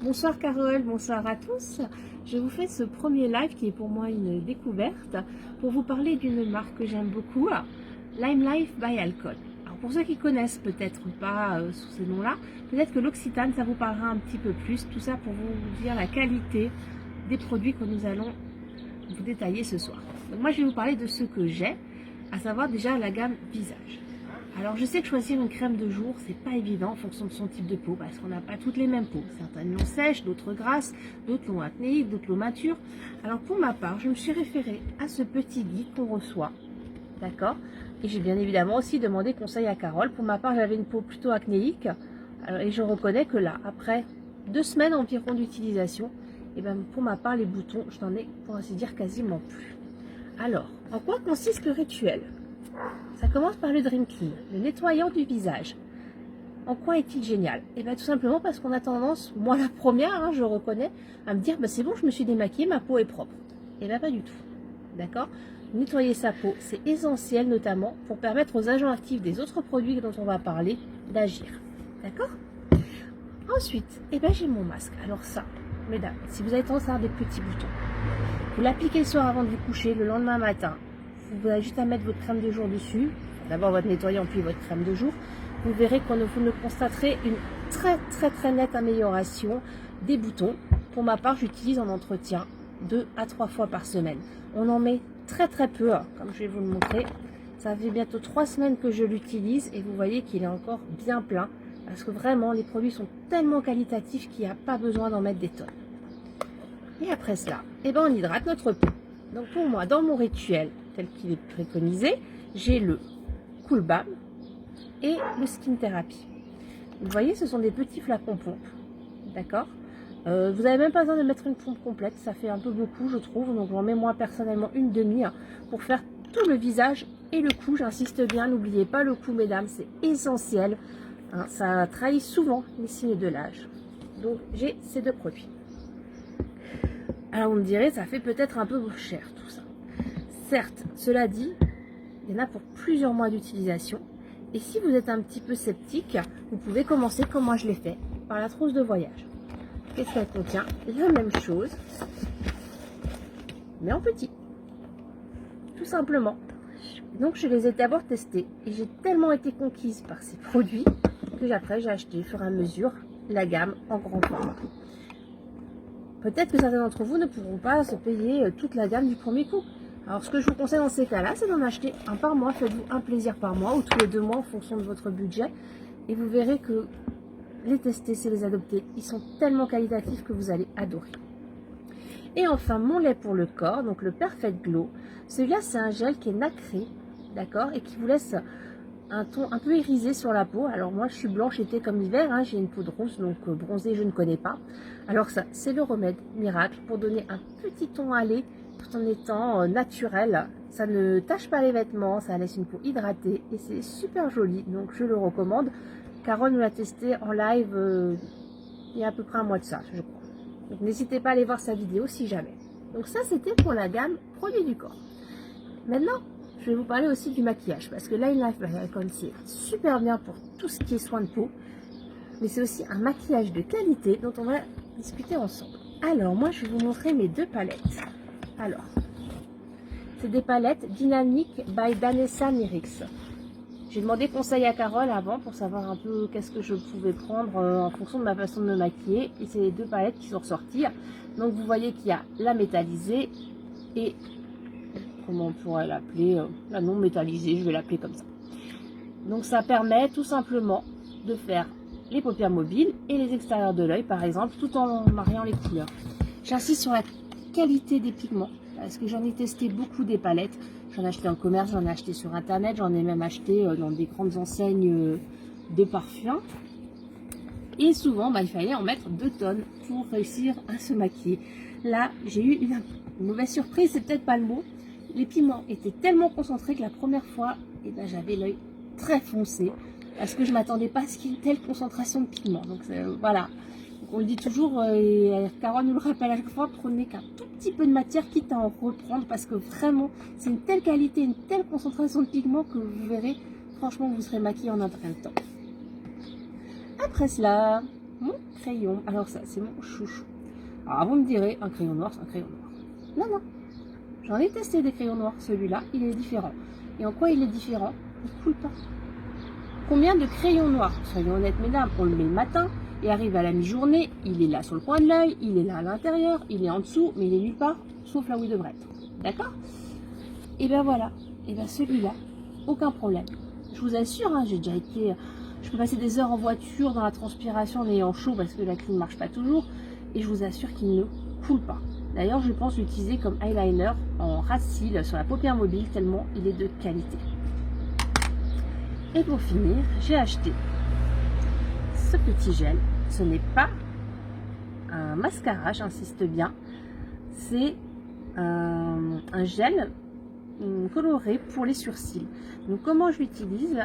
Bonsoir Carole, bonsoir à tous. Je vous fais ce premier live qui est pour moi une découverte pour vous parler d'une marque que j'aime beaucoup, Lime Life by Alcon. Alors pour ceux qui connaissent peut-être pas sous ce nom-là, peut-être que l'Occitane ça vous parlera un petit peu plus. Tout ça pour vous dire la qualité des produits que nous allons vous détailler ce soir. Donc moi je vais vous parler de ce que j'ai, à savoir déjà la gamme visage. Alors je sais que choisir une crème de jour, c'est pas évident en fonction de son type de peau, parce qu'on n'a pas toutes les mêmes peaux. Certaines l'ont sèche, d'autres grasses, d'autres l'ont acnéique, d'autres l'ont mature. Alors pour ma part, je me suis référée à ce petit guide qu'on reçoit, d'accord? Et j'ai bien évidemment aussi demandé conseil à Carole. Pour ma part, j'avais une peau plutôt acnéique, et je reconnais que là, après 2 semaines environ d'utilisation, et ben pour ma part, les boutons, je n'en ai pour ainsi dire quasiment plus. Alors, en quoi consiste le rituel? Ça commence par le Dream Clean, le nettoyant du visage. En quoi est-il génial? Et bien tout simplement parce qu'on a tendance, moi la première, je reconnais, à me dire c'est bon, je me suis démaquillée, ma peau est propre. Et bien pas du tout. D'accord? Nettoyer sa peau, c'est essentiel notamment pour permettre aux agents actifs des autres produits dont on va parler d'agir. D'accord? Ensuite, j'ai mon masque. Alors ça, mesdames, si vous avez tendance à avoir des petits boutons, vous l'appliquez le soir avant de vous coucher, le lendemain matin. Vous avez juste à mettre votre crème de jour dessus. D'abord votre nettoyant puis votre crème de jour. Vous verrez que vous ne constaterez une très nette amélioration des boutons. Pour ma part, j'utilise en entretien 2 à 3 fois par semaine. On en met très peu, comme je vais vous le montrer. Ça fait bientôt 3 semaines que je l'utilise et vous voyez qu'il est encore bien plein. Parce que vraiment, les produits sont tellement qualitatifs qu'il n'y a pas besoin d'en mettre des tonnes. Et après cela, on hydrate notre peau. Donc pour moi, dans mon rituel, tel qu'il est préconisé, j'ai le Cool Balm et le Skin Therapy. Vous voyez, ce sont des petits flacons pompes, d'accord? Vous n'avez même pas besoin de mettre une pompe complète, ça fait un peu beaucoup, je trouve. Donc j'en mets moi personnellement une demi pour faire tout le visage et le cou. J'insiste bien, n'oubliez pas le cou, mesdames, c'est essentiel. Ça trahit souvent les signes de l'âge. Donc j'ai ces 2 produits. Alors on me dirait, ça fait peut-être un peu cher tout ça. Certes, cela dit, il y en a pour plusieurs mois d'utilisation. Et si vous êtes un petit peu sceptique, vous pouvez commencer comme moi je l'ai fait, par la trousse de voyage. Qu'est-ce qu'elle contient? La même chose, mais en petit. Tout simplement. Donc je les ai d'abord testés et j'ai tellement été conquise par ces produits que après j'ai acheté au fur et à mesure la gamme en grand format. Peut-être que certains d'entre vous ne pourront pas se payer toute la gamme du premier coup. Alors ce que je vous conseille dans ces cas-là, c'est d'en acheter un par mois. Faites-vous un plaisir par mois ou tous les 2 mois en fonction de votre budget. Et vous verrez que les tester, c'est les adopter. Ils sont tellement qualitatifs que vous allez adorer. Et enfin, mon lait pour le corps, donc le Perfect Glow. Celui-là, c'est un gel qui est nacré, d'accord, et qui vous laisse un ton un peu irisé sur la peau. Alors moi, je suis blanche été comme hiver, j'ai une peau de rousse, donc bronzée, je ne connais pas. Alors ça, c'est le remède miracle pour donner un petit ton à lait tout en étant naturel. Ça ne tache pas les vêtements, ça laisse une peau hydratée et c'est super joli, donc je le recommande. Carole nous l'a testé en live il y a à peu près un mois de ça, je crois. Donc n'hésitez pas à aller voir sa vidéo si jamais. Donc ça, c'était pour la gamme produits du corps. Maintenant, je vais vous parler aussi du maquillage, parce que Lime Life by Alcon, c'est super bien pour tout ce qui est soin de peau, mais c'est aussi un maquillage de qualité dont on va discuter ensemble. Alors, moi, je vais vous montrer mes 2 palettes. Alors, c'est des palettes Dynamic by Danessa Myrix. J'ai demandé conseil à Carole avant pour savoir un peu qu'est-ce que je pouvais prendre en fonction de ma façon de me maquiller, et c'est les 2 palettes qui sont ressorties. Donc, vous voyez qu'il y a la métallisée et comment on pourrait l'appeler, la non métallisée, je vais l'appeler comme ça. Donc ça permet tout simplement de faire les paupières mobiles et les extérieurs de l'œil par exemple, tout en mariant les couleurs. J'insiste sur la qualité des pigments parce que j'en ai testé beaucoup des palettes. J'en ai acheté en commerce, j'en ai acheté sur internet, j'en ai même acheté dans des grandes enseignes de parfums. Et souvent, il fallait en mettre 2 tonnes pour réussir à se maquiller. Là, j'ai eu une mauvaise surprise, c'est peut-être pas le mot. Les pigments étaient tellement concentrés que la première fois, j'avais l'œil très foncé parce que je ne m'attendais pas à ce qu'il y ait une telle concentration de pigments. Donc voilà, donc, on le dit toujours, et Carole nous le rappelle à chaque fois, prenez qu'un tout petit peu de matière, quitte à en reprendre, parce que vraiment, c'est une telle qualité, une telle concentration de pigments que vous verrez, franchement, vous serez maquillé en un train de temps. Après cela, mon crayon. Alors ça, c'est mon chouchou. Alors vous me direz, un crayon noir, c'est un crayon noir. Non, non. J'en ai testé des crayons noirs. Celui-là, il est différent. Et en quoi il est différent? Il ne coule pas. Combien de crayons noirs? Soyons honnêtes, mesdames, on le met le matin et arrive à la mi-journée, il est là sur le coin de l'œil, il est là à l'intérieur, il est en dessous, mais il est nulle part, sauf là où il devrait être. D'accord? Et bien voilà. Et bien celui-là, aucun problème. Je vous assure, hein, j'ai déjà été... Je peux passer des heures en voiture dans la transpiration en ayant chaud parce que la clim ne marche pas toujours. Et je vous assure qu'il ne coule pas. D'ailleurs, je pense l'utiliser comme eyeliner en ras de cils sur la paupière mobile tellement il est de qualité. Et pour finir, j'ai acheté ce petit gel. Ce n'est pas un mascara, j'insiste bien. C'est un gel coloré pour les sourcils. Donc comment je l'utilise?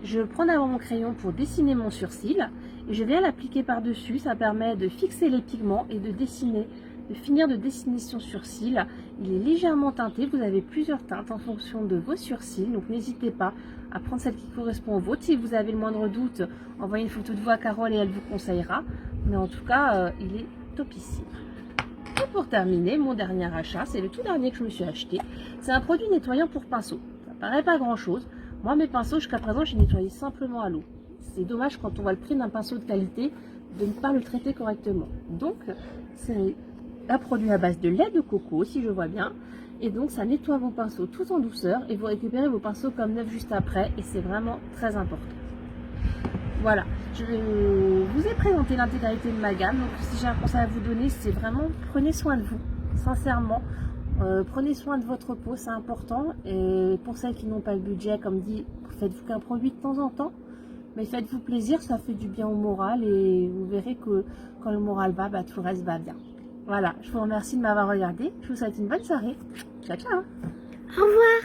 Je prends d'abord mon crayon pour dessiner mon sourcil et je viens l'appliquer par-dessus. Ça permet de fixer les pigments et de dessiner, de finir de dessiner son sourcil. Il est légèrement teinté. Vous avez plusieurs teintes en fonction de vos sourcils. Donc n'hésitez pas à prendre celle qui correspond au vôtre. Si vous avez le moindre doute, envoyez une photo de vous à Carole et elle vous conseillera. Mais en tout cas, il est topissime. Et pour terminer, mon dernier achat, c'est le tout dernier que je me suis acheté. C'est un produit nettoyant pour pinceau. Ça paraît pas grand chose. Moi, mes pinceaux, jusqu'à présent, j'ai nettoyé simplement à l'eau. C'est dommage quand on voit le prix d'un pinceau de qualité de ne pas le traiter correctement. Donc, c'est un produit à base de lait de coco, si je vois bien. Et donc, ça nettoie vos pinceaux tout en douceur et vous récupérez vos pinceaux comme neufs juste après. Et c'est vraiment très important. Voilà, je vous ai présenté l'intégralité de ma gamme. Donc, si j'ai un conseil à vous donner, c'est vraiment prenez soin de vous, sincèrement. Prenez soin de votre peau, c'est important. Et pour celles qui n'ont pas le budget, comme dit, faites-vous qu'un produit de temps en temps. Mais faites-vous plaisir, ça fait du bien au moral. Et vous verrez que quand le moral va, bah, tout le reste va bien. Voilà, je vous remercie de m'avoir regardé. Je vous souhaite une bonne soirée. Ciao, ciao. Au revoir.